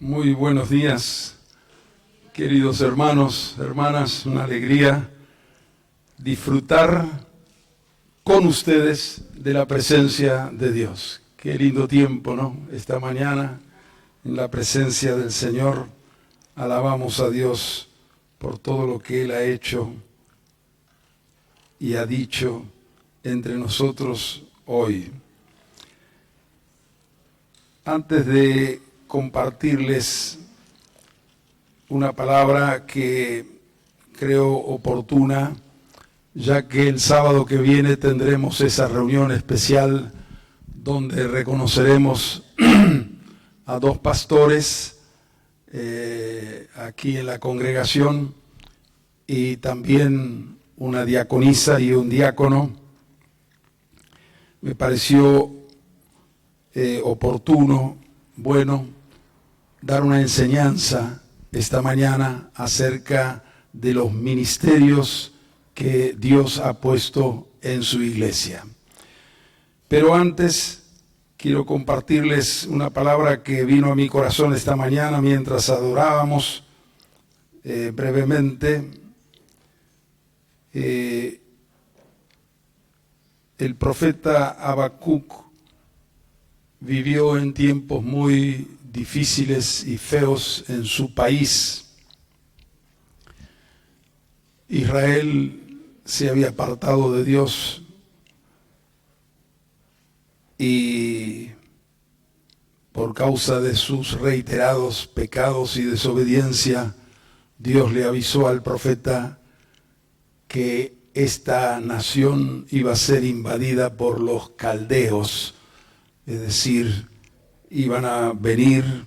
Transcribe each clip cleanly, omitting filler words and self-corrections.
Muy buenos días, queridos hermanos, hermanas, una alegría disfrutar con ustedes de la presencia de Dios. Qué lindo tiempo, ¿no? Esta mañana, en la presencia del Señor, alabamos a Dios por todo lo que Él ha hecho y ha dicho entre nosotros hoy. Antes de compartirles una palabra que creo oportuna, ya que el sábado que viene tendremos esa reunión especial donde reconoceremos a dos pastores aquí en la congregación y también una diaconisa y un diácono. Me pareció oportuno, bueno, dar una enseñanza esta mañana acerca de los ministerios que Dios ha puesto en su iglesia. Pero antes quiero compartirles una palabra que vino a mi corazón esta mañana mientras adorábamos brevemente. El profeta Habacuc vivió en tiempos muy difíciles y feos en su país. Israel se había apartado de Dios y por causa de sus reiterados pecados y desobediencia, Dios le avisó al profeta que esta nación iba a ser invadida por los caldeos, es decir, iban a venir,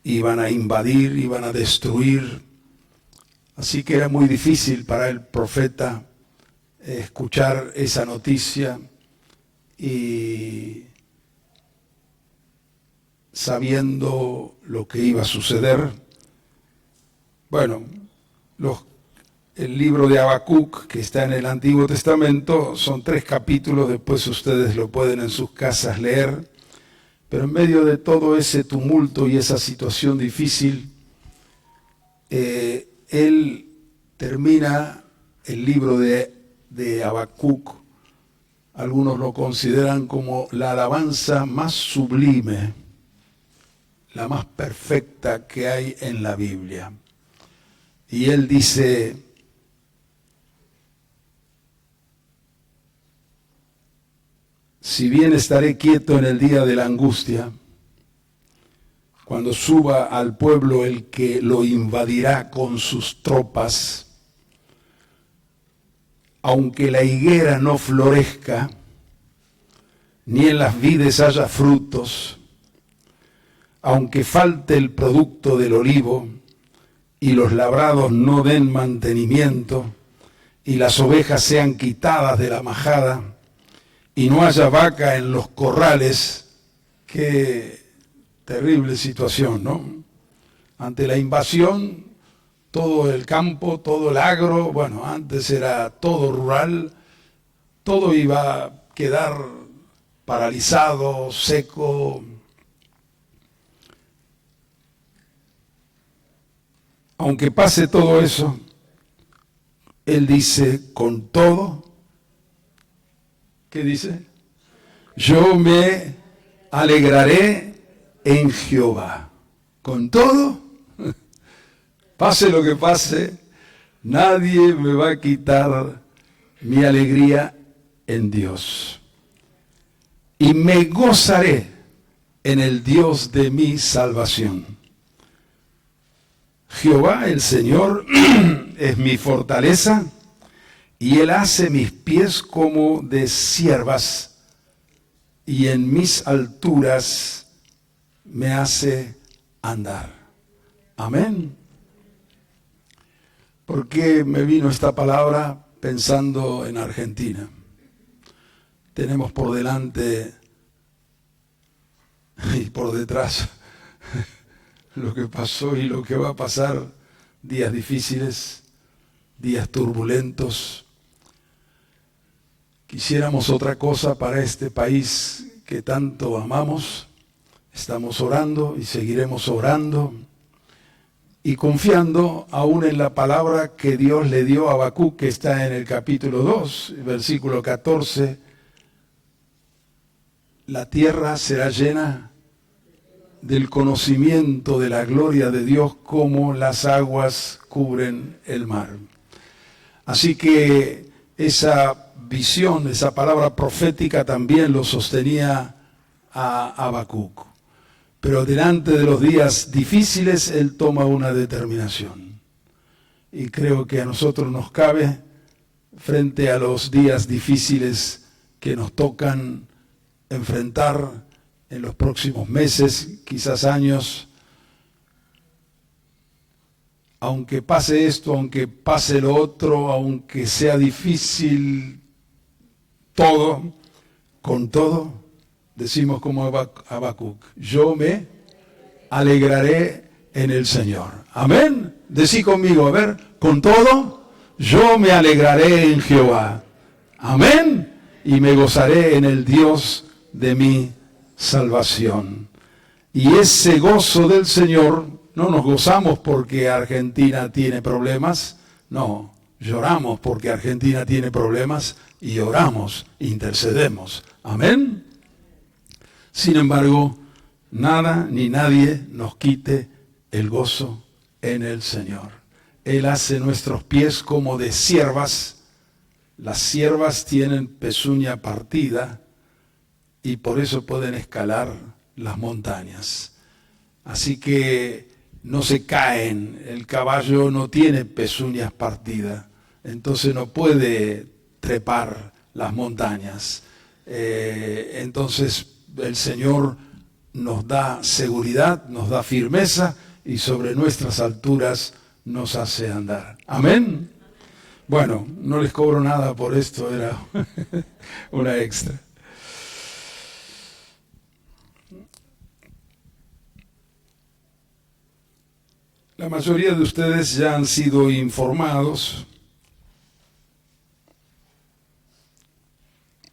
iban a invadir, iban a destruir. Así que era muy difícil para el profeta escuchar esa noticia y sabiendo lo que iba a suceder. Bueno, el libro de Habacuc, que está en el Antiguo Testamento, son 3 capítulos, después ustedes lo pueden en sus casas leer. Pero en medio de todo ese tumulto y esa situación difícil, él termina el libro de Habacuc. Algunos lo consideran como la alabanza más sublime, la más perfecta que hay en la Biblia. Y él dice: si bien estaré quieto en el día de la angustia, cuando suba al pueblo el que lo invadirá con sus tropas, aunque la higuera no florezca, ni en las vides haya frutos, aunque falte el producto del olivo, y los labrados no den mantenimiento, y las ovejas sean quitadas de la majada, y no haya vaca en los corrales. Qué terrible situación, ¿no? Ante la invasión, todo el campo, todo el agro, bueno, antes era todo rural, todo iba a quedar paralizado, seco. Aunque pase todo eso, él dice, con todo, ¿qué dice? Yo me alegraré en Jehová. Con todo, pase lo que pase, nadie me va a quitar mi alegría en Dios. Y me gozaré en el Dios de mi salvación. Jehová el Señor es mi fortaleza, y Él hace mis pies como de ciervas, y en mis alturas me hace andar. Amén. ¿Por qué me vino esta palabra? Pensando en Argentina. Tenemos por delante y por detrás lo que pasó y lo que va a pasar, días difíciles, días turbulentos. Quisiéramos otra cosa para este país que tanto amamos, Estamos orando y seguiremos orando y confiando aún en la palabra que Dios le dio a Habacuc, que está en el capítulo 2, versículo 14. La tierra será llena del conocimiento de la gloria de Dios como las aguas cubren el mar. Así que esa visión, esa palabra profética también lo sostenía a Habacuc. Pero delante de los días difíciles, él toma una determinación. Y creo que a nosotros nos cabe, frente a los días difíciles que nos tocan enfrentar en los próximos meses, quizás años, aunque pase esto, aunque pase lo otro, aunque sea difícil todo, con todo, decimos como Habacuc, yo me alegraré en el Señor. Amén. Decí conmigo, a ver, con todo, yo me alegraré en Jehová. Amén. Y me gozaré en el Dios de mi salvación. Y ese gozo del Señor, no nos gozamos porque Argentina tiene problemas, no, lloramos porque Argentina tiene problemas y oramos, intercedemos. Amén. Sin embargo, nada ni nadie nos quite el gozo en el Señor. Él hace nuestros pies como de ciervas. Las ciervas tienen pezuña partida y por eso pueden escalar las montañas. Así que no se caen, el caballo no tiene pezuñas partidas, entonces no puede trepar las montañas. Entonces el Señor nos da seguridad, nos da firmeza y sobre nuestras alturas nos hace andar. Amén. Bueno, no les cobro nada por esto, era una extra. La mayoría de ustedes ya han sido informados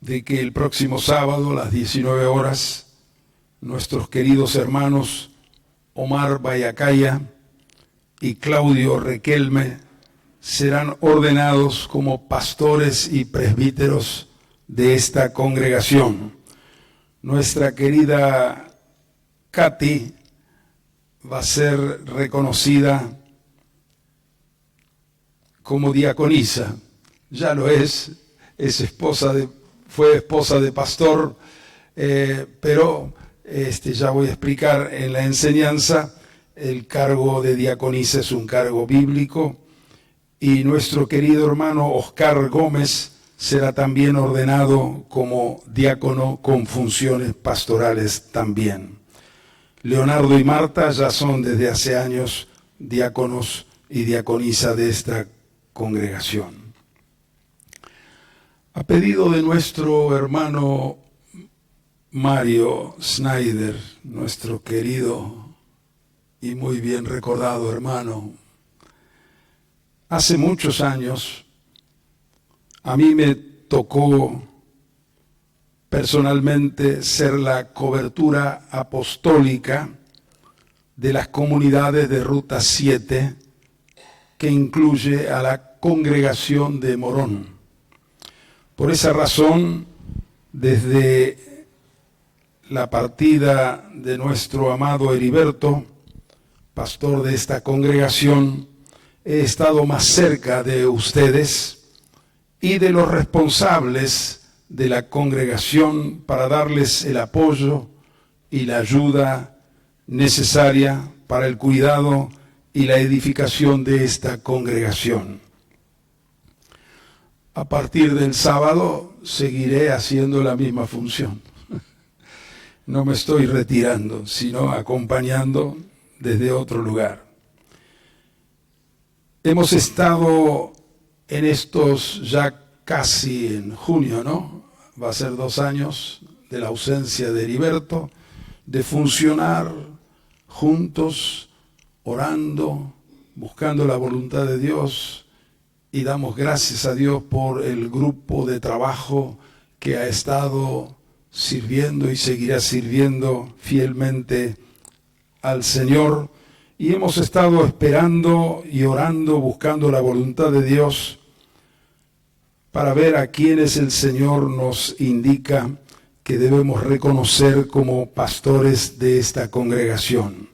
de que el próximo sábado a las 19 horas nuestros queridos hermanos Omar Bayacaya y Claudio Requelme serán ordenados como pastores y presbíteros de esta congregación. Nuestra querida Katy va a ser reconocida como diaconisa, ya lo es fue esposa de pastor, pero ya voy a explicar en la enseñanza, el cargo de diaconisa es un cargo bíblico, y nuestro querido hermano Oscar Gómez será también ordenado como diácono con funciones pastorales también. Leonardo y Marta ya son desde hace años diáconos y diaconisa de esta congregación. A pedido de nuestro hermano Mario Snyder, nuestro querido y muy bien recordado hermano, hace muchos años a mí me tocó personalmente ser la cobertura apostólica de las comunidades de Ruta 7, que incluye a la congregación de Morón. Por esa razón, desde la partida de nuestro amado Heriberto, pastor de esta congregación, he estado más cerca de ustedes y de los responsables de la congregación para darles el apoyo y la ayuda necesaria para el cuidado y la edificación de esta congregación. A partir del sábado seguiré haciendo la misma función. No me estoy retirando, sino acompañando desde otro lugar. Hemos estado en estos ya casi en junio, ¿no? Va a ser 2 años de la ausencia de Heriberto, de funcionar juntos, orando, buscando la voluntad de Dios, y damos gracias a Dios por el grupo de trabajo que ha estado sirviendo y seguirá sirviendo fielmente al Señor. Y hemos estado esperando y orando, buscando la voluntad de Dios para ver a quienes el Señor nos indica que debemos reconocer como pastores de esta congregación.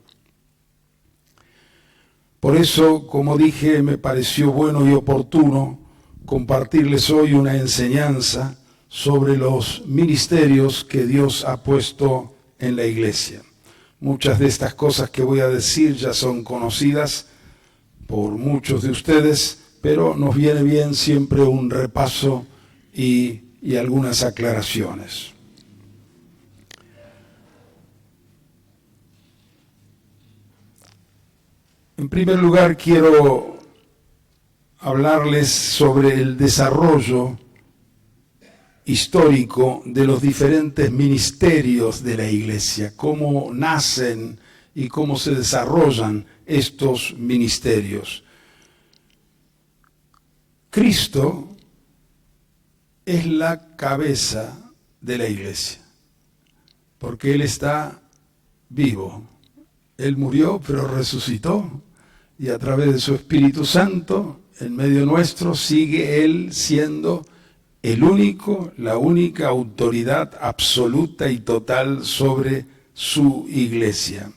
Por eso, como dije, me pareció bueno y oportuno compartirles hoy una enseñanza sobre los ministerios que Dios ha puesto en la iglesia. Muchas de estas cosas que voy a decir ya son conocidas por muchos de ustedes, pero nos viene bien siempre un repaso y algunas aclaraciones. En primer lugar, quiero hablarles sobre el desarrollo histórico de los diferentes ministerios de la iglesia, cómo nacen y cómo se desarrollan estos ministerios. Cristo es la cabeza de la iglesia, porque Él está vivo. Él murió, pero resucitó, y a través de su Espíritu Santo, en medio nuestro, sigue Él siendo la única autoridad absoluta y total sobre su iglesia.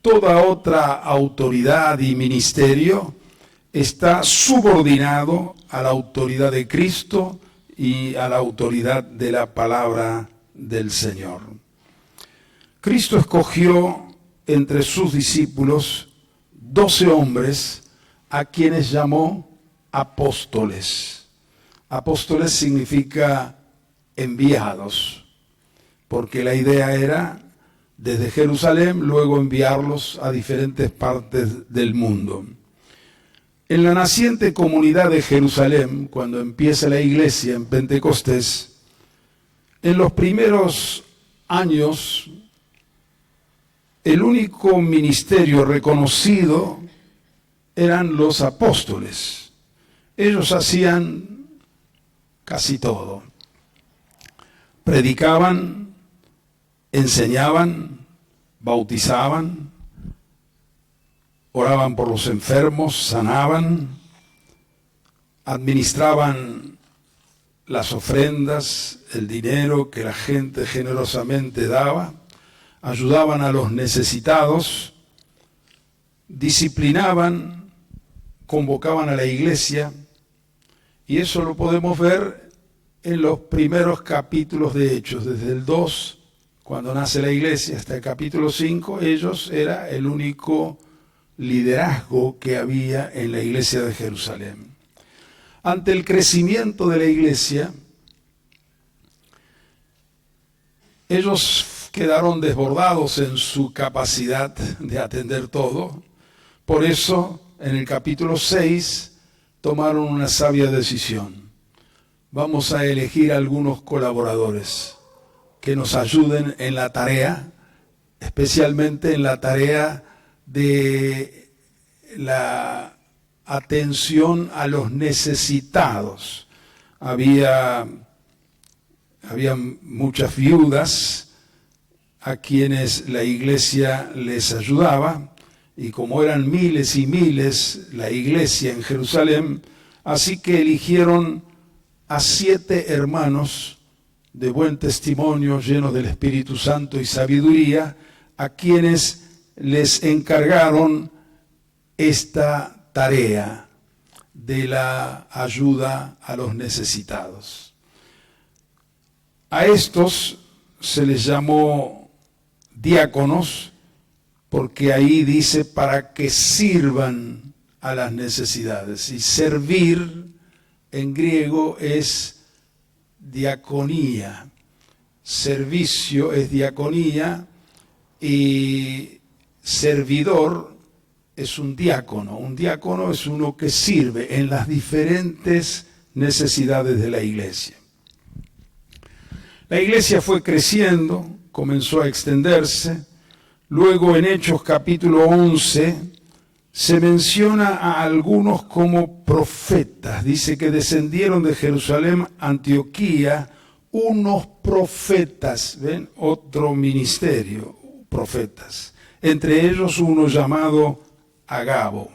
Toda otra autoridad y ministerio está subordinado a la autoridad de Cristo y a la autoridad de la palabra del Señor. Cristo escogió entre sus discípulos 12 hombres a quienes llamó apóstoles. Apóstoles significa enviados, porque la idea era desde Jerusalén luego enviarlos a diferentes partes del mundo. En la naciente comunidad de Jerusalén, cuando empieza la iglesia en Pentecostés, en los primeros años, el único ministerio reconocido eran los apóstoles. Ellos hacían casi todo. Predicaban, enseñaban, bautizaban, oraban por los enfermos, sanaban, administraban las ofrendas, el dinero que la gente generosamente daba, ayudaban a los necesitados, disciplinaban, convocaban a la iglesia, y eso lo podemos ver en los primeros capítulos de Hechos, desde el 2, cuando nace la iglesia, hasta el capítulo 5, ellos era el único liderazgo que había en la iglesia de Jerusalén. Ante el crecimiento de la iglesia, ellos quedaron desbordados en su capacidad de atender todo. Por eso, en el capítulo 6, tomaron una sabia decisión. Vamos a elegir algunos colaboradores que nos ayuden en la tarea, especialmente en la tarea de la atención a los necesitados. Había muchas viudas a quienes la iglesia les ayudaba, y como eran miles y miles la iglesia en Jerusalén, así que eligieron a 7 hermanos de buen testimonio, llenos del Espíritu Santo y sabiduría, a quienes les encargaron esta tarea de la ayuda a los necesitados. A estos se les llamó diáconos, porque ahí dice para que sirvan a las necesidades. Y servir en griego es diaconía. Servicio es diaconía y servidor es un diácono. Un diácono es uno que sirve en las diferentes necesidades de la iglesia. La iglesia fue creciendo, comenzó a extenderse. Luego en Hechos capítulo 11 se menciona a algunos como profetas. Dice que descendieron de Jerusalén a Antioquía unos profetas, ¿ven? Otro ministerio, profetas. Entre ellos uno llamado Agabo.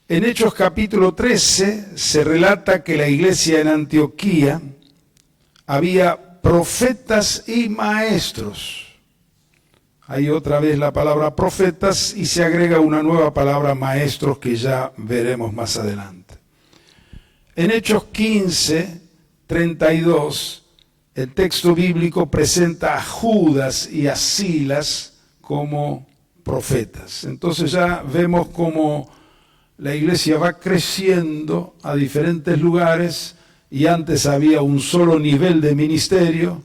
En Hechos capítulo 13 se relata que la iglesia en Antioquía había profetas y maestros. Hay otra vez la palabra profetas y se agrega una nueva palabra maestros que ya veremos más adelante. En Hechos 15, 32, el texto bíblico presenta a Judas y a Silas como profetas. Entonces ya vemos cómo la iglesia va creciendo a diferentes lugares y antes había un solo nivel de ministerio,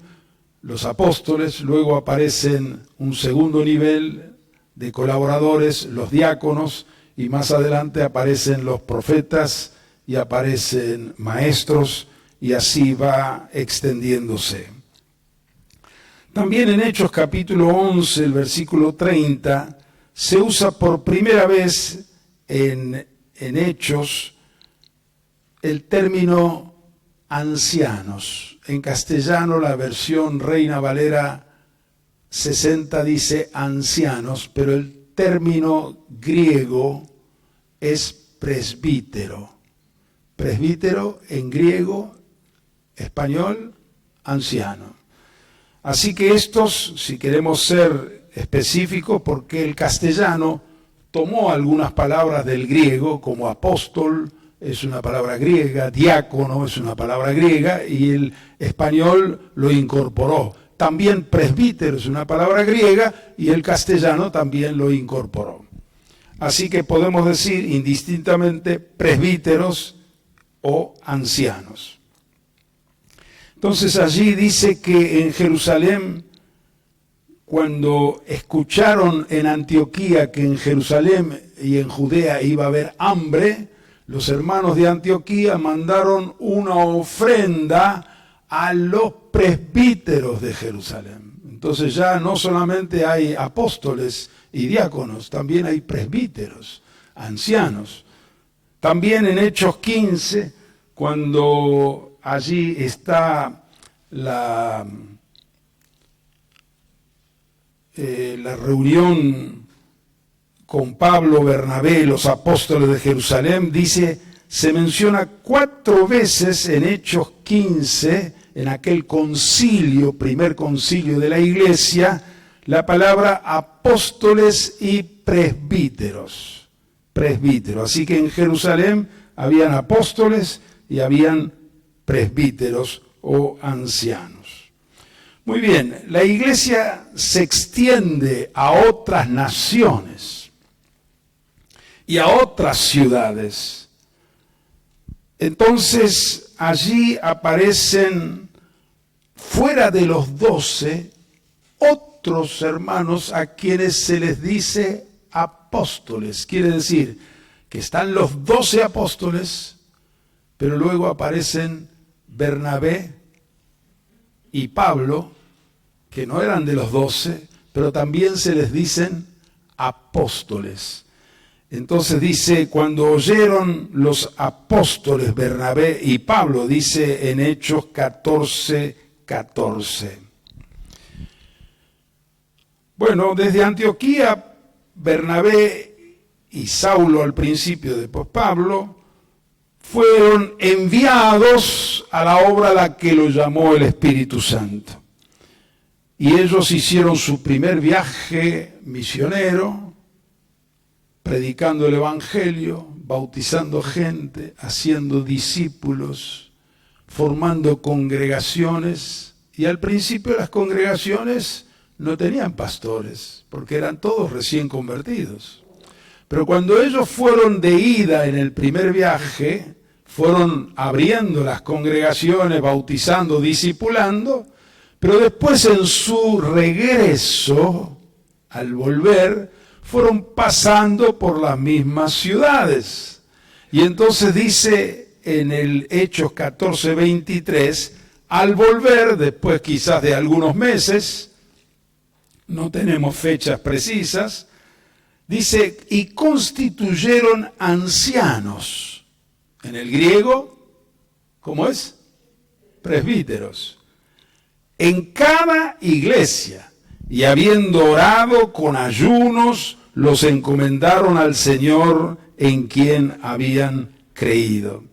los apóstoles, luego aparecen un segundo nivel de colaboradores, los diáconos, y más adelante aparecen los profetas y aparecen maestros, y así va extendiéndose. También en Hechos capítulo 11, el versículo 30, se usa por primera vez en Hechos el término ancianos. En castellano la versión Reina Valera 60 dice ancianos, pero el término griego es presbítero. Presbítero en griego, español, anciano. Así que estos, si queremos ser específicos, porque el castellano tomó algunas palabras del griego, como apóstol es una palabra griega, diácono es una palabra griega, y el español lo incorporó. También presbítero es una palabra griega, y el castellano también lo incorporó. Así que podemos decir indistintamente presbíteros o ancianos. Entonces allí dice que en Jerusalén, cuando escucharon en Antioquía que en Jerusalén y en Judea iba a haber hambre, los hermanos de Antioquía mandaron una ofrenda a los presbíteros de Jerusalén. Entonces ya no solamente hay apóstoles y diáconos, también hay presbíteros, ancianos. También en Hechos 15, cuando allí está la reunión con Pablo, Bernabé, los apóstoles de Jerusalén, dice, se menciona 4 veces en Hechos 15, en aquel concilio, primer concilio de la iglesia, la palabra apóstoles y presbíteros. Presbíteros. Así que en Jerusalén habían apóstoles y habían presbíteros o ancianos. Muy bien, la iglesia se extiende a otras naciones y a otras ciudades. Entonces allí aparecen, fuera de los 12, otros hermanos a quienes se les dice apóstoles. Quiere decir que están los 12 apóstoles, pero luego aparecen Bernabé y Pablo, que no eran de los 12, pero también se les dicen apóstoles. Entonces dice, cuando oyeron los apóstoles Bernabé y Pablo, dice en Hechos 14:14. Bueno, desde Antioquía, Bernabé y Saulo al principio, después Pablo, fueron enviados a la obra a la que lo llamó el Espíritu Santo. Y ellos hicieron su primer viaje misionero, predicando el Evangelio, bautizando gente, haciendo discípulos, formando congregaciones. Y al principio las congregaciones no tenían pastores, porque eran todos recién convertidos. Pero cuando ellos fueron de ida en el primer viaje, fueron abriendo las congregaciones, bautizando, discipulando, pero después en su regreso, al volver, fueron pasando por las mismas ciudades. Y entonces dice en el Hechos 14:23, al volver, después quizás de algunos meses, no tenemos fechas precisas, dice, y constituyeron ancianos. En el griego, ¿cómo es? presbíteros en cada iglesia, y habiendo orado con ayunos, los encomendaron al Señor en quien habían creído.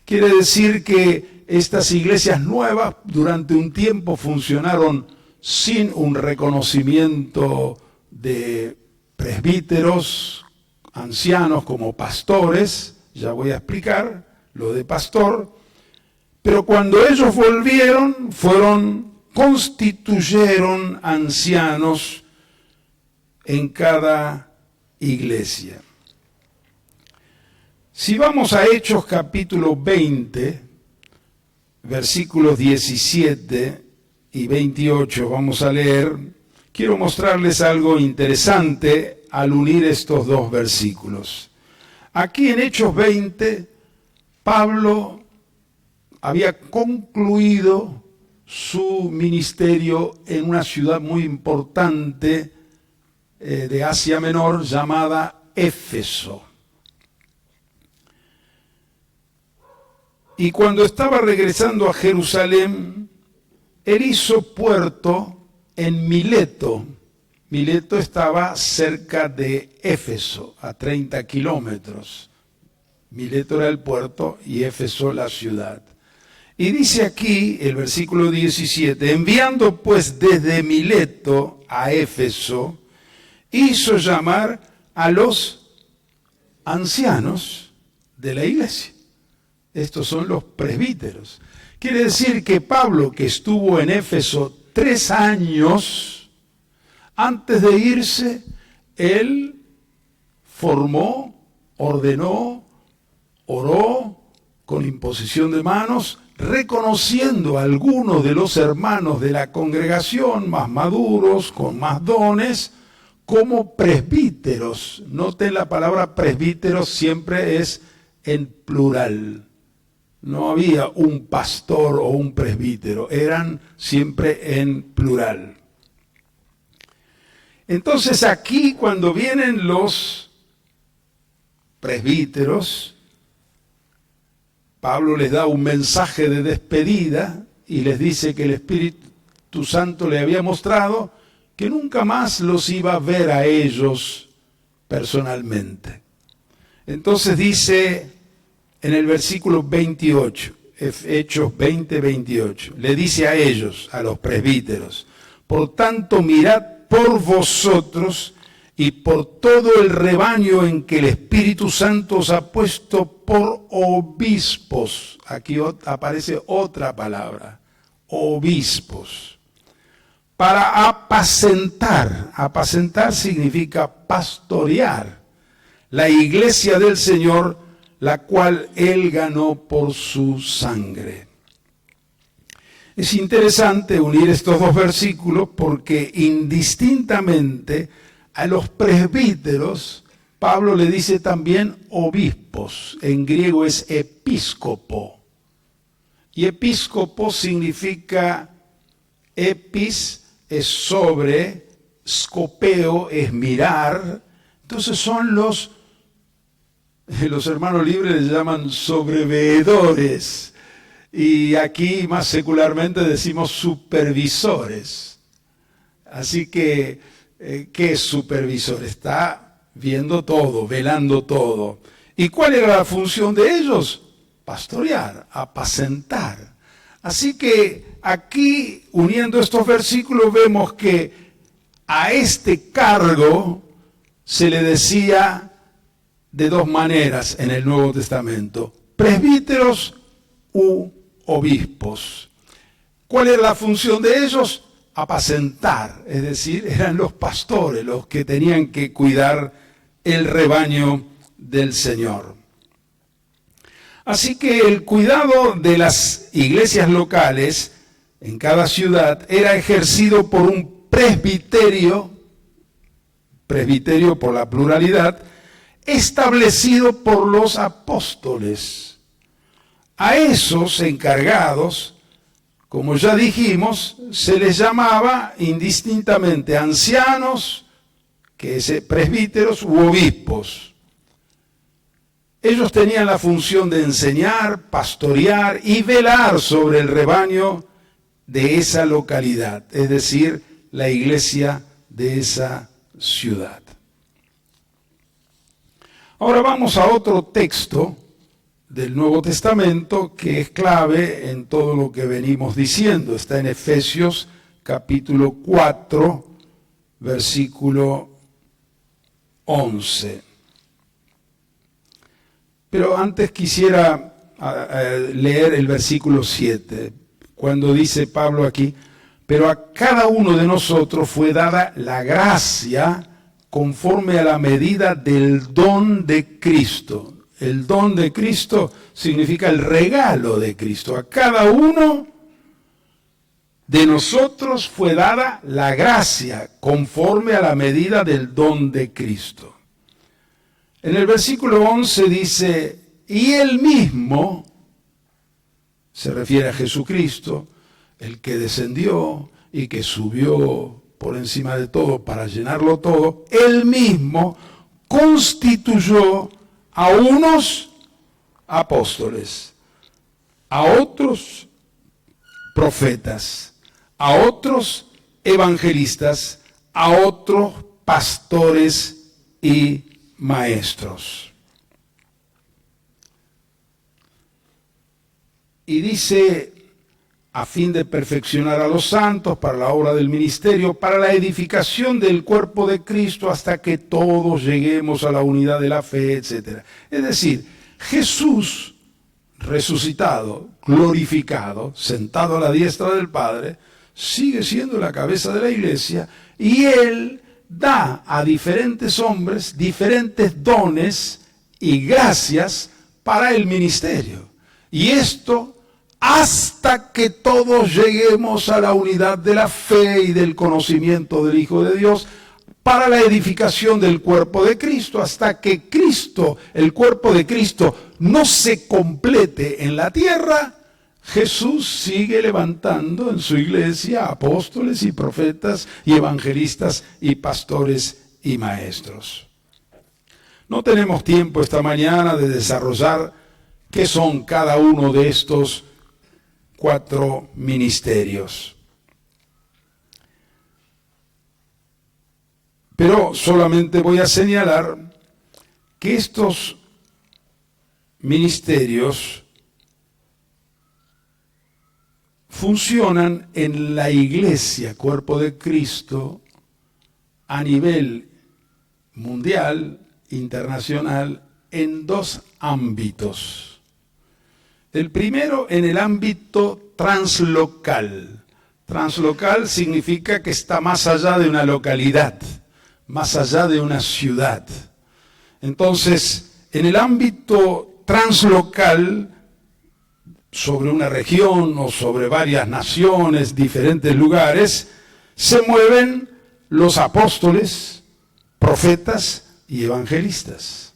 Quiere decir que estas iglesias nuevas durante un tiempo funcionaron sin un reconocimiento de presbíteros, ancianos como pastores, ya voy a explicar lo de pastor, pero cuando ellos volvieron, constituyeron ancianos en cada iglesia. Si vamos a Hechos capítulo 20, versículos 17 y 28, vamos a leer, quiero mostrarles algo interesante al unir estos dos versículos. Aquí en Hechos 20, Pablo había concluido su ministerio en una ciudad muy importante de Asia Menor llamada Éfeso. Y cuando estaba regresando a Jerusalén, él hizo puerto en Mileto. Mileto estaba cerca de Éfeso, a 30 kilómetros. Mileto era el puerto y Éfeso la ciudad. Y dice aquí el versículo 17, enviando pues desde Mileto a Éfeso, hizo llamar a los ancianos de la iglesia. Estos son los presbíteros. Quiere decir que Pablo, que estuvo en Éfeso 3 años, antes de irse, él formó, ordenó, oró con imposición de manos, reconociendo a algunos de los hermanos de la congregación más maduros, con más dones, como presbíteros. Noten la palabra presbíteros siempre es en plural. No había un pastor o un presbítero, eran siempre en plural. Entonces aquí cuando vienen los presbíteros, Pablo les da un mensaje de despedida y les dice que el Espíritu Santo le había mostrado que nunca más los iba a ver a ellos personalmente. Entonces dice en el versículo 28, Hechos 20, 28, le dice a ellos, a los presbíteros, por tanto mirad por vosotros y por todo el rebaño en que el Espíritu Santo os ha puesto por obispos. Aquí aparece otra palabra, obispos. Para apacentar. Apacentar significa pastorear la iglesia del Señor, la cual Él ganó por su sangre. Es interesante unir estos dos versículos porque indistintamente a los presbíteros, Pablo le dice también obispos. En griego es episcopo. Y episcopo significa, epis es sobre, scopeo es mirar. Entonces son los hermanos libres les llaman sobreveedores. Y aquí más secularmente decimos supervisores. Así que, ¿qué es supervisor? Está viendo todo, velando todo. ¿Y cuál era la función de ellos? Pastorear, apacentar. Así que aquí, uniendo estos versículos, vemos que a este cargo se le decía de dos maneras en el Nuevo Testamento: presbíteros u obispos. ¿Cuál era la función de ellos? Apacentar, es decir, eran los pastores los que tenían que cuidar el rebaño del Señor. Así que el cuidado de las iglesias locales en cada ciudad era ejercido por un presbiterio por la pluralidad, establecido por los apóstoles. A esos encargados, como ya dijimos, se les llamaba indistintamente ancianos, que es presbíteros u obispos. Ellos tenían la función de enseñar, pastorear y velar sobre el rebaño de esa localidad, es decir, la iglesia de esa ciudad. Ahora vamos a otro texto del Nuevo Testamento que es clave en todo lo que venimos diciendo. Está en Efesios capítulo 4, versículo 11. Pero antes quisiera leer el versículo 7, cuando dice Pablo aquí, pero a cada uno de nosotros fue dada la gracia conforme a la medida del don de Cristo. El don de Cristo significa el regalo de Cristo. A cada uno de nosotros fue dada la gracia conforme a la medida del don de Cristo. En el versículo 11 dice, y él mismo, se refiere a Jesucristo, el que descendió y que subió por encima de todo para llenarlo todo, él mismo constituyó a unos apóstoles, a otros profetas, a otros evangelistas, a otros pastores y maestros. Y dice, a fin de perfeccionar a los santos para la obra del ministerio, para la edificación del cuerpo de Cristo, hasta que todos lleguemos a la unidad de la fe, etc. Es decir, Jesús resucitado, glorificado, sentado a la diestra del Padre, sigue siendo la cabeza de la iglesia, y Él da a diferentes hombres diferentes dones y gracias para el ministerio. Y esto hasta que todos lleguemos a la unidad de la fe y del conocimiento del Hijo de Dios, para la edificación del cuerpo de Cristo, hasta que Cristo, el cuerpo de Cristo, no se complete en la tierra. Jesús sigue levantando en su iglesia apóstoles y profetas y evangelistas y pastores y maestros. No tenemos tiempo esta mañana de desarrollar qué son cada uno de estos 4 ministerios. Pero solamente voy a señalar que estos ministerios funcionan en la iglesia, cuerpo de Cristo, a nivel mundial, internacional, en 2 ámbitos. El primero en el ámbito translocal. Translocal significa que está más allá de una localidad, más allá de una ciudad. Entonces, en el ámbito translocal, sobre una región o sobre varias naciones, diferentes lugares, se mueven los apóstoles, profetas y evangelistas.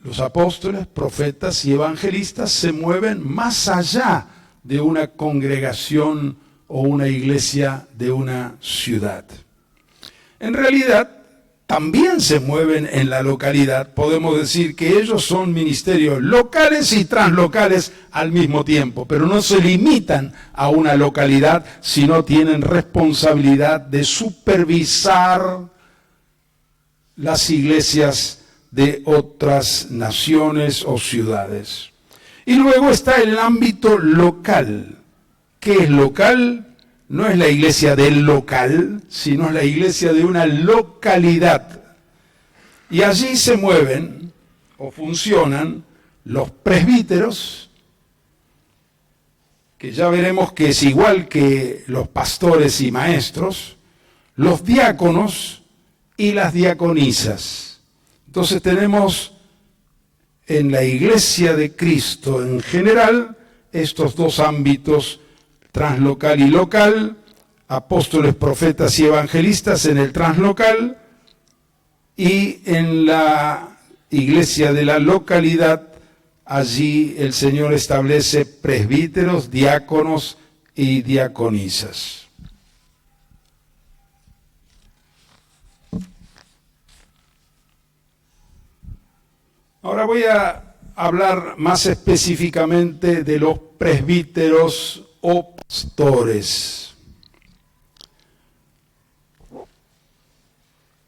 Los apóstoles, profetas y evangelistas se mueven más allá de una congregación o una iglesia de una ciudad. En realidad, también se mueven en la localidad. Podemos decir que ellos son ministerios locales y translocales al mismo tiempo, pero no se limitan a una localidad, sino tienen responsabilidad de supervisar las iglesias de otras naciones o ciudades. Y luego está el ámbito local. ¿Qué es local? No es la iglesia del local, sino es la iglesia de una localidad. Y allí se mueven o funcionan los presbíteros, que ya veremos que es igual que los pastores y maestros, los diáconos y las diaconisas. Entonces tenemos en la iglesia de Cristo en general estos 2 ámbitos, translocal y local, apóstoles, profetas y evangelistas en el translocal, y en la iglesia de la localidad, allí el Señor establece presbíteros, diáconos y diaconisas. Ahora voy a hablar más específicamente de los presbíteros o pastores.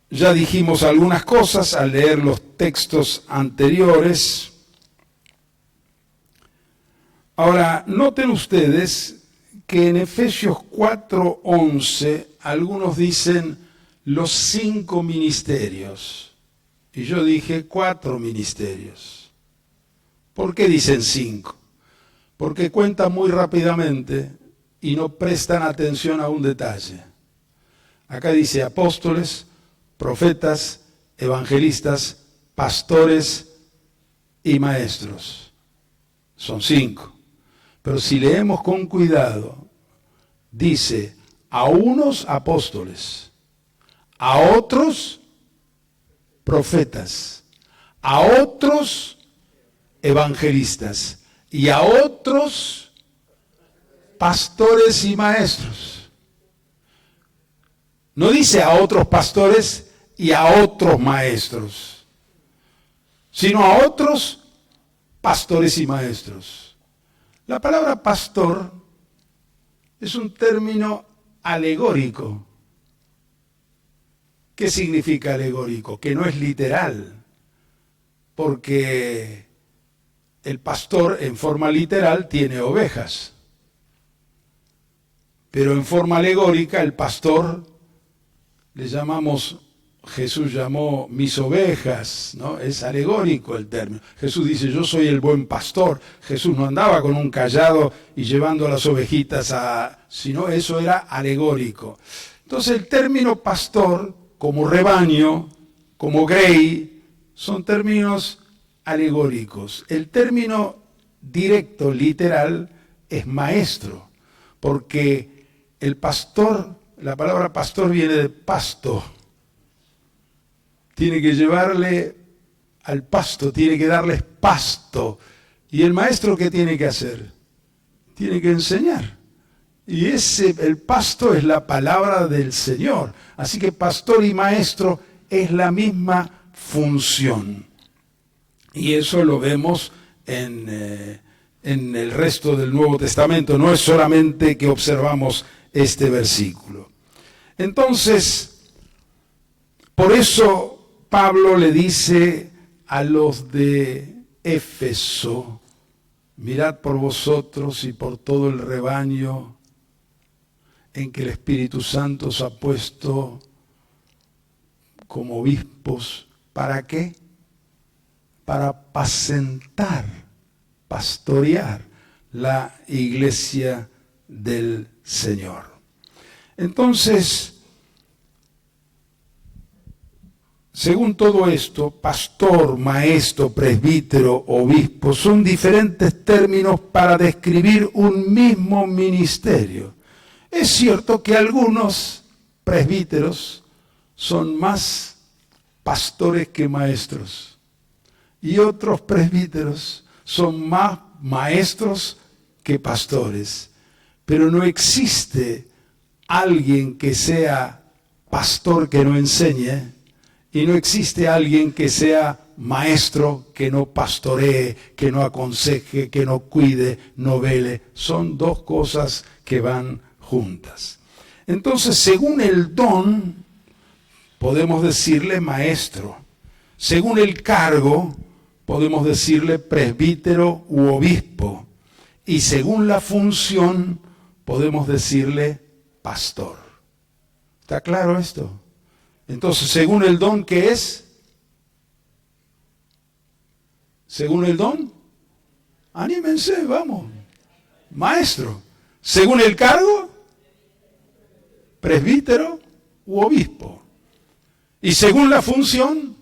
Ya dijimos algunas cosas al leer los textos anteriores. Ahora, noten ustedes que en Efesios 4:11 algunos dicen los 5 ministerios. Y yo dije 4 ministerios. ¿Por qué dicen 5? Porque cuentan muy rápidamente y no prestan atención a un detalle. Acá dice apóstoles, profetas, evangelistas, pastores y maestros. Son 5. Pero si leemos con cuidado, dice a unos apóstoles, a otros profetas, a otros evangelistas y a otros pastores y maestros. No dice a otros pastores y a otros maestros, sino a otros pastores y maestros. La palabra pastor es un término alegórico. ¿Qué significa alegórico? Que no es literal, porque el pastor en forma literal tiene ovejas, pero en forma alegórica el pastor le llamamos, Jesús llamó mis ovejas, ¿no? Es alegórico el término. Jesús dice, yo soy el buen pastor. Jesús no andaba con un cayado y llevando a las ovejitas sino eso era alegórico. Entonces el término pastor, como rebaño, como grey, son términos alegóricos. El término directo, literal, es maestro, porque el pastor, la palabra pastor viene de pasto. Tiene que llevarle al pasto, tiene que darles pasto. ¿Y el maestro qué tiene que hacer? Tiene que enseñar. Y el pasto es la palabra del Señor. Así que pastor y maestro es la misma función. Y eso lo vemos en el resto del Nuevo Testamento. No es solamente que observamos este versículo. Entonces, por eso Pablo le dice a los de Éfeso, mirad por vosotros y por todo el rebaño en que el Espíritu Santo os ha puesto como obispos. ¿Para qué? Para apacentar, pastorear la iglesia del Señor. Entonces, según todo esto, pastor, maestro, presbítero, obispo, son diferentes términos para describir un mismo ministerio. Es cierto que algunos presbíteros son más pastores que maestros y otros presbíteros son más maestros que pastores, pero no existe alguien que sea pastor que no enseñe. Y no existe alguien que sea maestro, que no pastoree, que no aconseje, que no cuide, no vele. Son dos cosas que van juntas. Entonces, según el don, podemos decirle maestro. Según el cargo, podemos decirle presbítero u obispo. Y según la función, podemos decirle pastor. ¿Está claro esto? Entonces, según el don, ¿qué es? Según el don, anímense, vamos. Maestro. Según el cargo, presbítero u obispo. Y según la función,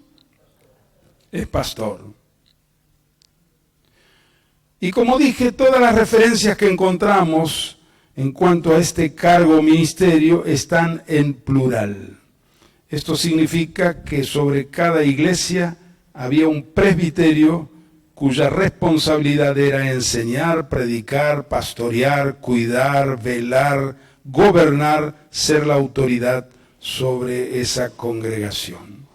es pastor. Y como dije, todas las referencias que encontramos en cuanto a este cargo o ministerio están en plural. Esto significa que sobre cada iglesia había un presbiterio cuya responsabilidad era enseñar, predicar, pastorear, cuidar, velar, gobernar, ser la autoridad sobre esa congregación.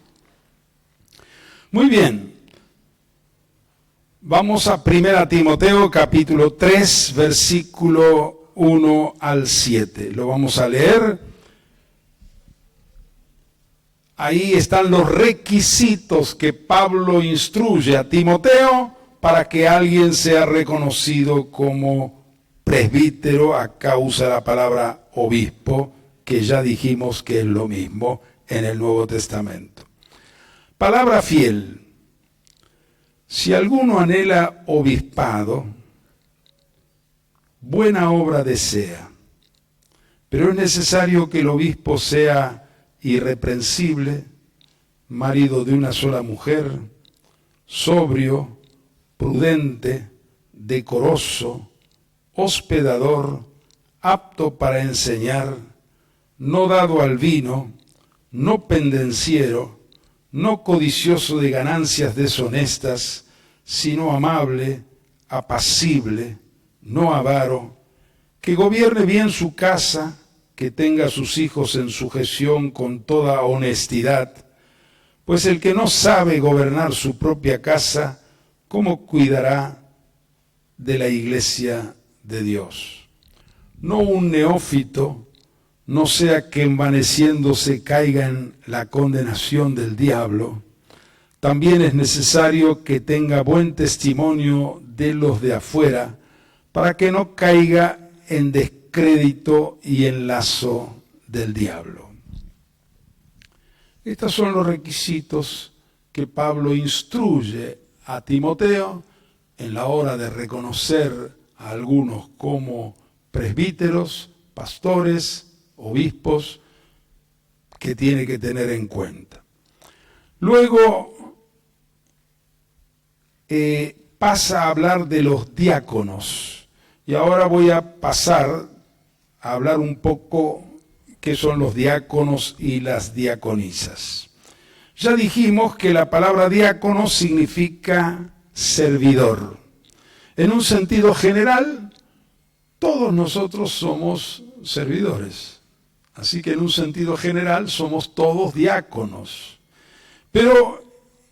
Muy bien, Vamos a 1 Timoteo capítulo 3, versículo 1 al 7. Lo vamos a leer. Ahí están los requisitos que Pablo instruye a Timoteo para que alguien sea reconocido como presbítero. Acá usa la palabra obispo, que ya dijimos que es lo mismo en el Nuevo Testamento. Palabra fiel. Si alguno anhela obispado, buena obra desea, pero es necesario que el obispo sea irreprensible, marido de una sola mujer, sobrio, prudente, decoroso, hospedador, apto para enseñar, no dado al vino, no pendenciero, no codicioso de ganancias deshonestas, sino amable, apacible, no avaro, que gobierne bien su casa, que tenga a sus hijos en sujeción con toda honestidad, pues el que no sabe gobernar su propia casa, ¿cómo cuidará de la iglesia de Dios? No un neófito, no sea que envaneciéndose caiga en la condenación del diablo. También es necesario que tenga buen testimonio de los de afuera, para que no caiga en descrédito y en lazo del diablo. Estos son los requisitos que Pablo instruye a Timoteo en la hora de reconocer a algunos como presbíteros, pastores, obispos, que tiene que tener en cuenta. Luego pasa a hablar de los diáconos. Y ahora voy a pasar a hablar un poco qué son los diáconos y las diaconisas. Ya dijimos que la palabra diácono significa servidor. En un sentido general, todos nosotros somos servidores. Así que en un sentido general somos todos diáconos. Pero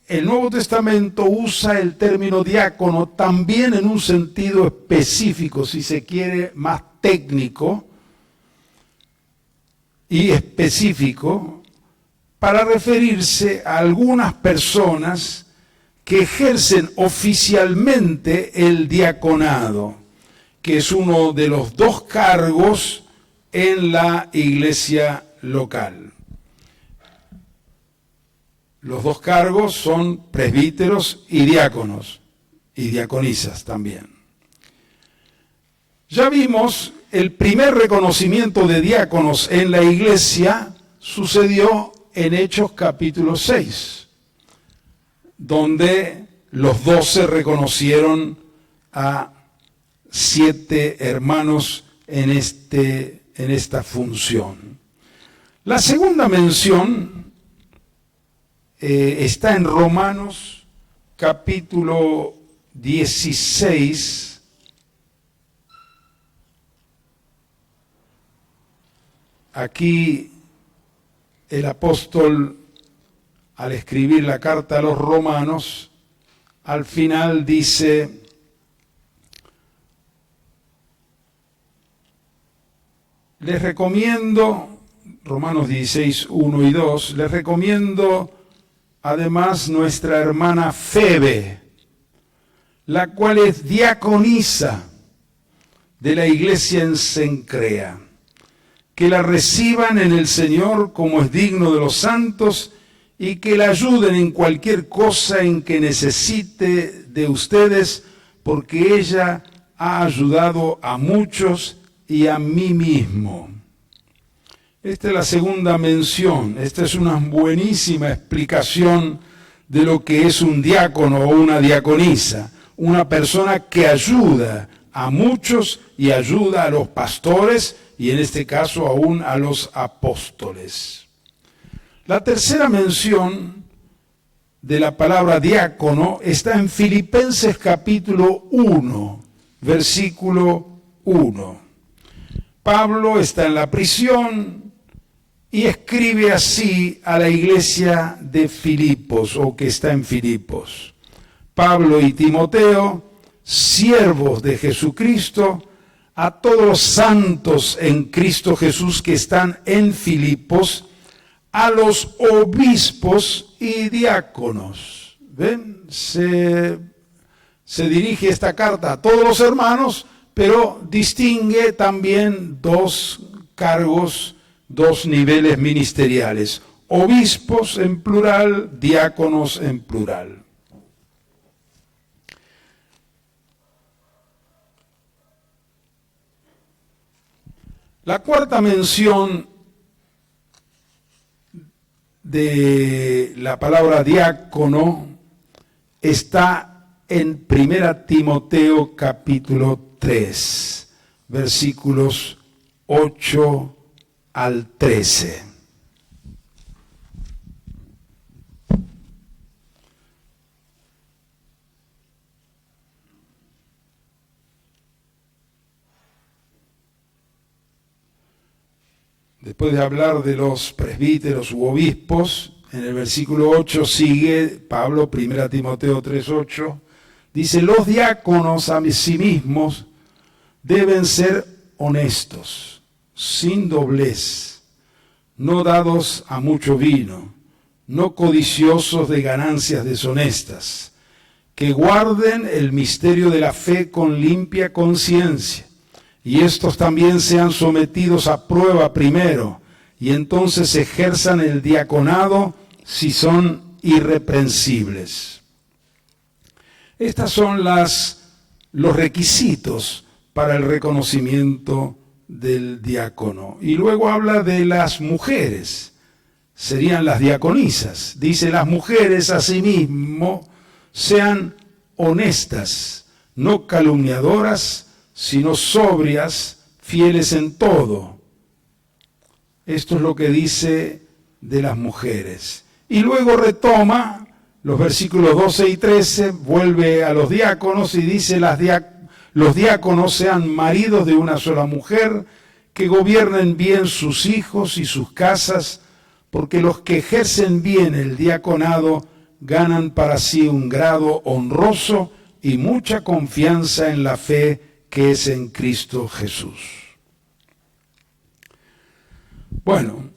el Nuevo Testamento usa el término diácono también en un sentido específico, si se quiere, más técnico y específico, para referirse a algunas personas que ejercen oficialmente el diaconado, que es uno de los dos cargos en la iglesia local. Los dos cargos son presbíteros y diáconos, y diaconisas también. Ya vimos, el primer reconocimiento de diáconos en la iglesia sucedió en Hechos capítulo 6, donde los 12 reconocieron a 7 hermanos en esta función. La segunda mención está en Romanos capítulo 16. Aquí el apóstol, al escribir la carta a los romanos, al final dice: les recomiendo, Romanos 16, 1 y 2, les recomiendo además nuestra hermana Febe, la cual es diaconisa de la iglesia en Cencrea, que la reciban en el Señor como es digno de los santos y que la ayuden en cualquier cosa en que necesite de ustedes, porque ella ha ayudado a muchos y a mí mismo. Esta es la segunda mención. Esta es una buenísima explicación de lo que es un diácono o una diaconisa. Una persona que ayuda a muchos y ayuda a los pastores y en este caso aún a los apóstoles. La tercera mención de la palabra diácono está en Filipenses capítulo 1, versículo 1. Pablo está en la prisión y escribe así a la iglesia de Filipos, o que está en Filipos: Pablo y Timoteo, siervos de Jesucristo, a todos los santos en Cristo Jesús que están en Filipos, a los obispos y diáconos. ¿Ven? Se dirige esta carta a todos los hermanos, pero distingue también dos cargos, dos niveles ministeriales. Obispos en plural, diáconos en plural. La cuarta mención de la palabra diácono está en 1 Timoteo capítulo 3, versículos 8 al 13. Después de hablar de los presbíteros u obispos, en el versículo 8 sigue Pablo, 1 Timoteo 3:8, dice, los diáconos a sí mismos deben ser honestos, sin doblez, no dados a mucho vino, no codiciosos de ganancias deshonestas, que guarden el misterio de la fe con limpia conciencia. Y estos también sean sometidos a prueba primero, y entonces ejerzan el diaconado si son irreprensibles. Estos son los requisitos para el reconocimiento del diácono. Y luego habla de las mujeres, serían las diaconisas. Dice, las mujeres asimismo sean honestas, no calumniadoras, sino sobrias, fieles en todo. Esto es lo que dice de las mujeres. Y luego retoma los versículos 12 y 13, vuelve a los diáconos y dice, los diáconos sean maridos de una sola mujer, que gobiernen bien sus hijos y sus casas, porque los que ejercen bien el diaconado ganan para sí un grado honroso y mucha confianza en la fe que es en Cristo Jesús. Bueno,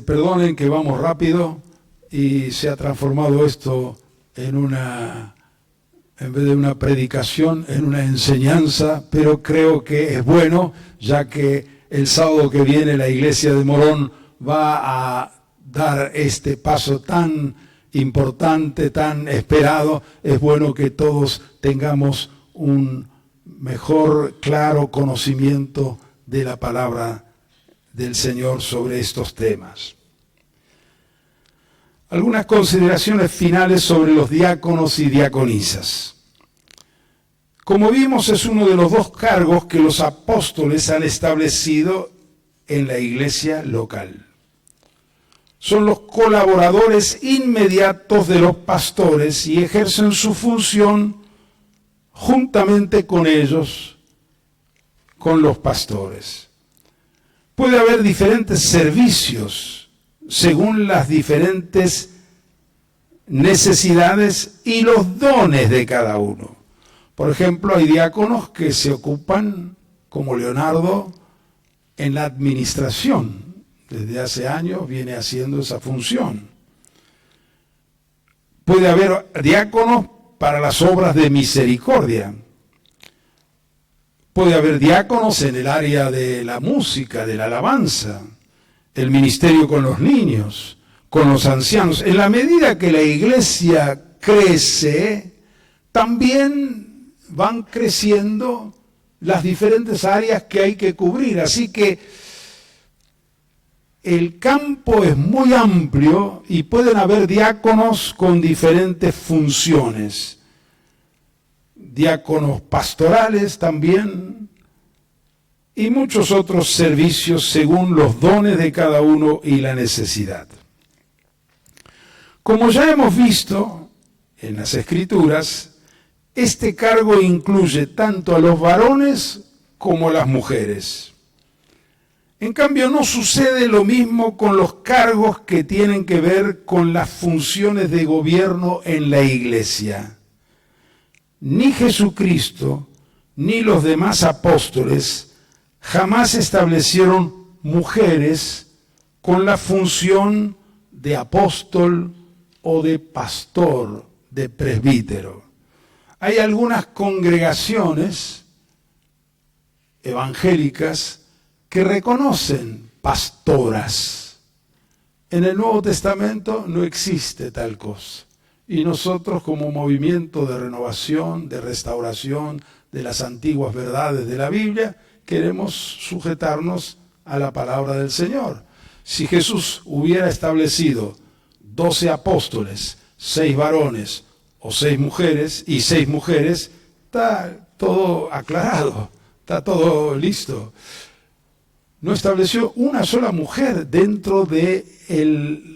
perdonen que vamos rápido y se ha transformado esto en vez de una predicación, en una enseñanza, pero creo que es bueno, ya que el sábado que viene la iglesia de Morón va a dar este paso tan importante, tan esperado. Es bueno que todos tengamos un mejor, claro conocimiento de la palabra del Señor sobre estos temas. Algunas consideraciones finales sobre los diáconos y diaconisas. Como vimos, es uno de los dos cargos que los apóstoles han establecido en la iglesia local. Son los colaboradores inmediatos de los pastores y ejercen su función juntamente con ellos, con los pastores. Puede haber diferentes servicios según las diferentes necesidades y los dones de cada uno. Por ejemplo, hay diáconos que se ocupan, como Leonardo, en la administración. Desde hace años viene haciendo esa función. Puede haber diáconos para las obras de misericordia. Puede haber diáconos en el área de la música, de la alabanza, el ministerio con los niños, con los ancianos. En la medida que la iglesia crece, también van creciendo las diferentes áreas que hay que cubrir. Así que el campo es muy amplio y pueden haber diáconos con diferentes funciones. Diáconos pastorales también y muchos otros servicios según los dones de cada uno y la necesidad. Como ya hemos visto en las Escrituras, este cargo incluye tanto a los varones como a las mujeres. En cambio, no sucede lo mismo con los cargos que tienen que ver con las funciones de gobierno en la iglesia. ni Jesucristo, ni los demás apóstoles jamás establecieron mujeres con la función de apóstol o de pastor, de presbítero. Hay algunas congregaciones evangélicas que reconocen pastoras. En el Nuevo Testamento no existe tal cosa. Y nosotros, como movimiento de renovación, de restauración de las antiguas verdades de la Biblia, queremos sujetarnos a la palabra del Señor. Si Jesús hubiera establecido 12 apóstoles, 6 varones o 6 mujeres, y 6 mujeres, está todo aclarado, está todo listo. No estableció una sola mujer dentro de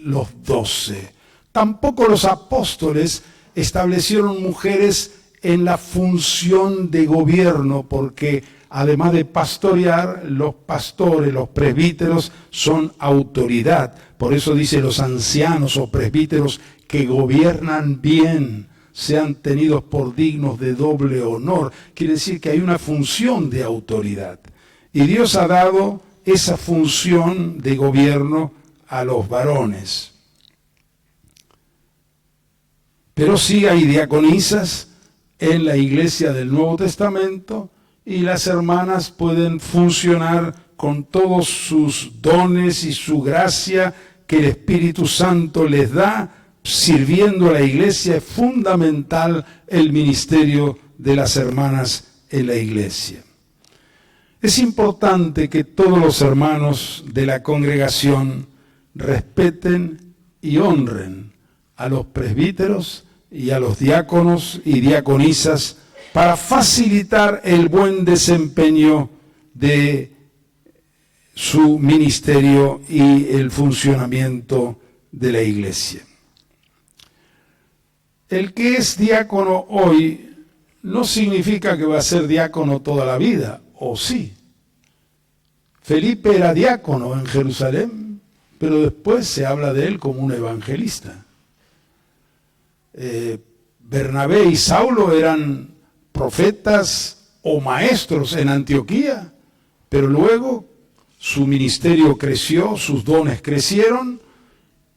los 12. Tampoco los apóstoles establecieron mujeres en la función de gobierno, porque además de pastorear, los pastores, los presbíteros son autoridad. Por eso dice los ancianos o presbíteros que gobiernan bien, sean tenidos por dignos de doble honor. Quiere decir que hay una función de autoridad. Y Dios ha dado esa función de gobierno a los varones. Pero sí hay diaconisas en la iglesia del Nuevo Testamento y las hermanas pueden funcionar con todos sus dones y su gracia que el Espíritu Santo les da, sirviendo a la iglesia. Es fundamental el ministerio de las hermanas en la iglesia. Es importante que todos los hermanos de la congregación respeten y honren a los presbíteros y a los diáconos y diaconisas para facilitar el buen desempeño de su ministerio y el funcionamiento de la iglesia. El que es diácono hoy no significa que va a ser diácono toda la vida, ¿o sí? Felipe era diácono en Jerusalén, pero después se habla de él como un evangelista. Bernabé y Saulo eran profetas o maestros en Antioquía, pero luego su ministerio creció, sus dones crecieron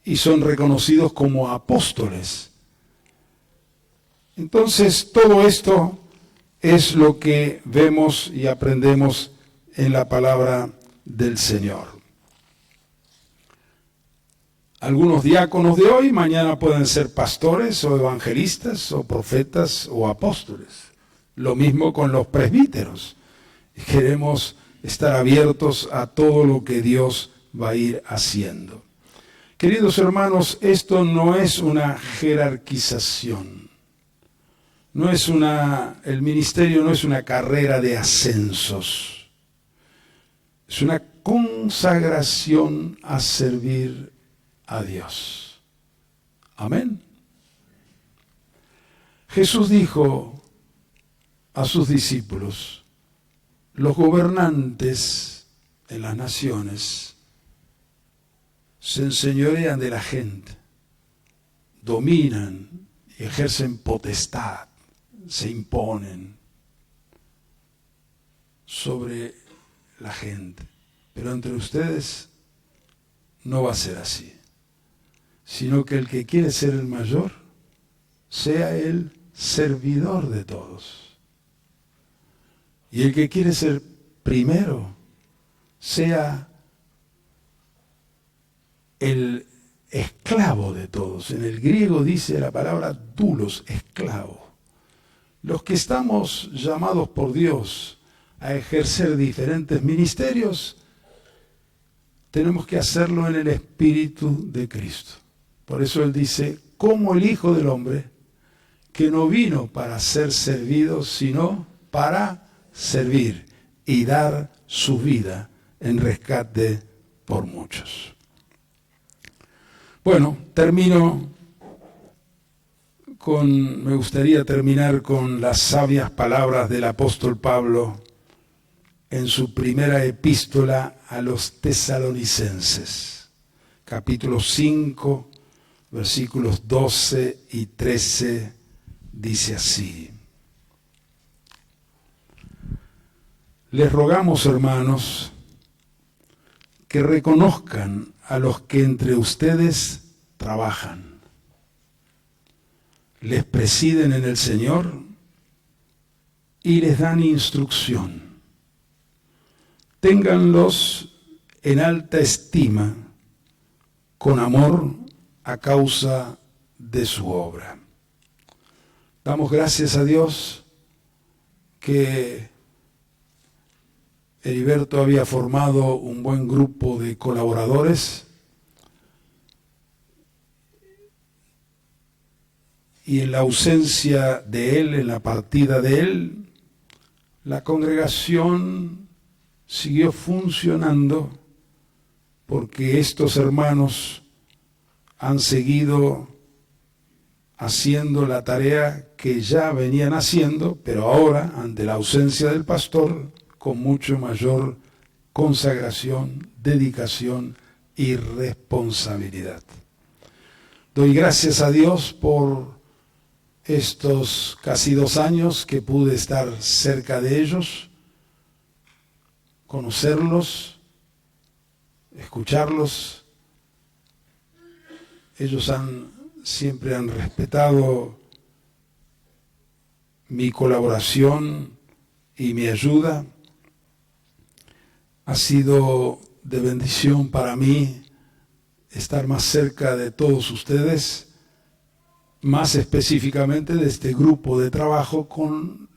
y son reconocidos como apóstoles. Entonces, todo esto es lo que vemos y aprendemos en la palabra del Señor. Algunos diáconos de hoy mañana pueden ser pastores o evangelistas o profetas o apóstoles. Lo mismo con los presbíteros. Queremos estar abiertos a todo lo que Dios va a ir haciendo. Queridos hermanos, esto no es una jerarquización. El ministerio no es una carrera de ascensos. Es una consagración a servir a Dios. Amén. Jesús dijo a sus discípulos: los gobernantes en las naciones se enseñorean de la gente, dominan y ejercen potestad, se imponen sobre la gente. Pero entre ustedes no va a ser así, sino que el que quiere ser el mayor sea el servidor de todos. Y el que quiere ser primero sea el esclavo de todos. En el griego dice la palabra doulos, esclavo. Los que estamos llamados por Dios a ejercer diferentes ministerios, tenemos que hacerlo en el Espíritu de Cristo. Por eso Él dice, como el Hijo del Hombre, que no vino para ser servido, sino para servir y dar su vida en rescate por muchos. Bueno, me gustaría terminar con las sabias palabras del apóstol Pablo en su primera epístola a los tesalonicenses, capítulo 5, versículos 12 y 13, dice así: Les rogamos, hermanos, que reconozcan a los que entre ustedes trabajan, les presiden en el Señor y les dan instrucción. Ténganlos en alta estima, con amor a causa de su obra. Damos gracias a Dios que Heriberto había formado un buen grupo de colaboradores y en la ausencia de él, en la partida de él, la congregación siguió funcionando porque estos hermanos han seguido haciendo la tarea que ya venían haciendo, pero ahora, ante la ausencia del pastor, con mucho mayor consagración, dedicación y responsabilidad. Doy gracias a Dios por estos casi 2 años que pude estar cerca de ellos, conocerlos, escucharlos. Ellos siempre han respetado mi colaboración y mi ayuda. Ha sido de bendición para mí estar más cerca de todos ustedes, más específicamente de este grupo de trabajo con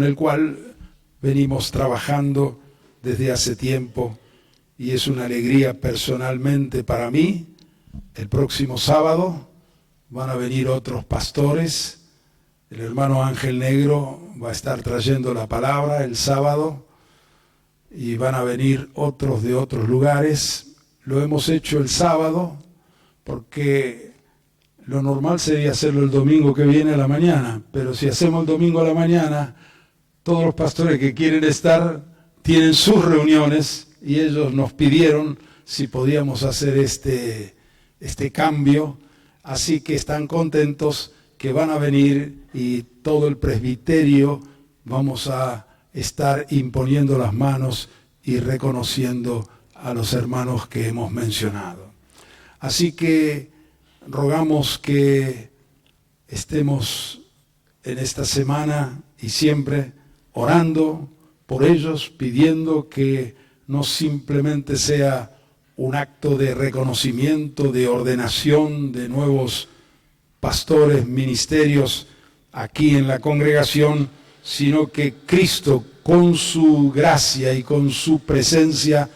el cual venimos trabajando desde hace tiempo, y es una alegría personalmente para mí. El próximo sábado van a venir otros pastores. El hermano Ángel Negro va a estar trayendo la palabra el sábado y van a venir otros de otros lugares. Lo hemos hecho el sábado porque lo normal sería hacerlo el domingo que viene a la mañana, pero si hacemos el domingo a la mañana, todos los pastores que quieren estar tienen sus reuniones y ellos nos pidieron si podíamos hacer este cambio, así que están contentos que van a venir y todo el presbiterio vamos a estar imponiendo las manos y reconociendo a los hermanos que hemos mencionado. Así que rogamos que estemos en esta semana y siempre orando por ellos, pidiendo que no simplemente sea un acto de reconocimiento, de ordenación de nuevos pastores, ministerios aquí en la congregación, sino que Cristo con su gracia y con su presencia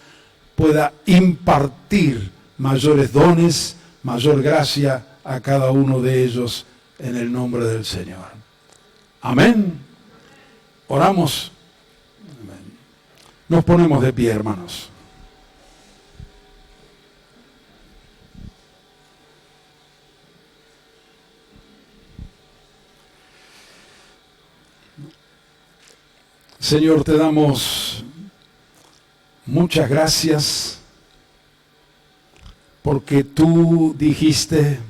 pueda impartir mayores dones, mayor gracia a cada uno de ellos en el nombre del Señor. Amén. Oramos. Amén. Nos ponemos de pie, hermanos. Señor, te damos muchas gracias porque tú dijiste,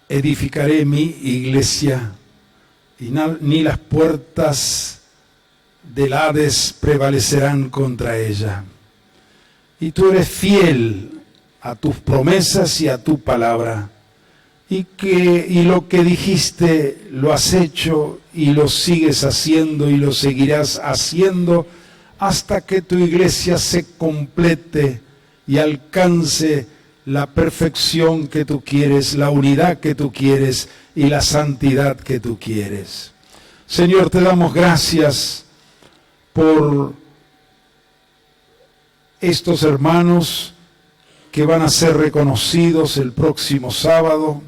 edificaré mi iglesia y ni las puertas del Hades prevalecerán contra ella. Y tú eres fiel a tus promesas y a tu palabra. Y lo que dijiste lo has hecho y lo sigues haciendo y lo seguirás haciendo hasta que tu iglesia se complete y alcance la perfección que tú quieres, la unidad que tú quieres y la santidad que tú quieres. Señor, te damos gracias por estos hermanos que van a ser reconocidos el próximo sábado.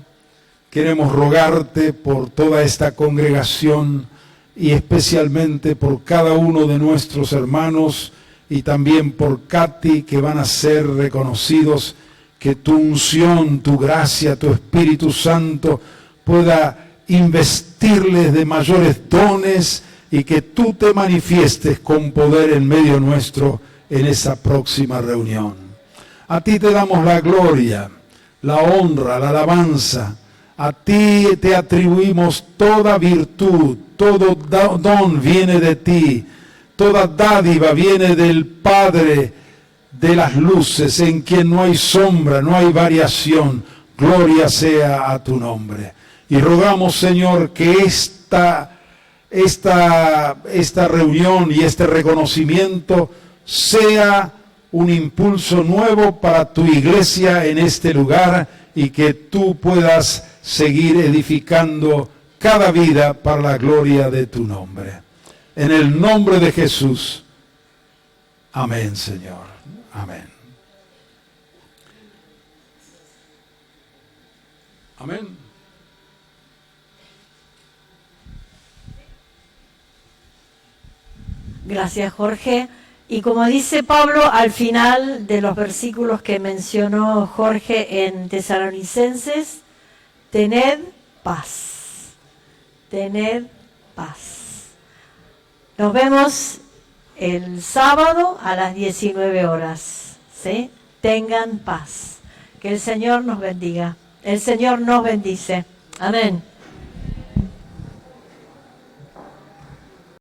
Queremos rogarte por toda esta congregación y especialmente por cada uno de nuestros hermanos y también por Katy, que van a ser reconocidos, que tu unción, tu gracia, tu Espíritu Santo pueda investirles de mayores dones y que tú te manifiestes con poder en medio nuestro en esa próxima reunión. A ti te damos la gloria, la honra, la alabanza, A ti te atribuimos toda virtud, todo don viene de ti, toda dádiva viene del Padre de las luces, en quien no hay sombra, no hay variación. Gloria sea a tu nombre. Y rogamos, Señor, que esta reunión y este reconocimiento sea un impulso nuevo para tu iglesia en este lugar y que tú puedas seguir edificando cada vida para la gloria de tu nombre. En el nombre de Jesús. Amén, Señor. Amén. Amén. Gracias, Jorge. Y como dice Pablo al final de los versículos que mencionó Jorge en Tesalonicenses, tened paz. Tened paz. Nos vemos el sábado a las 19 horas. ¿Sí? Tengan paz. Que el Señor nos bendiga. El Señor nos bendice. Amén.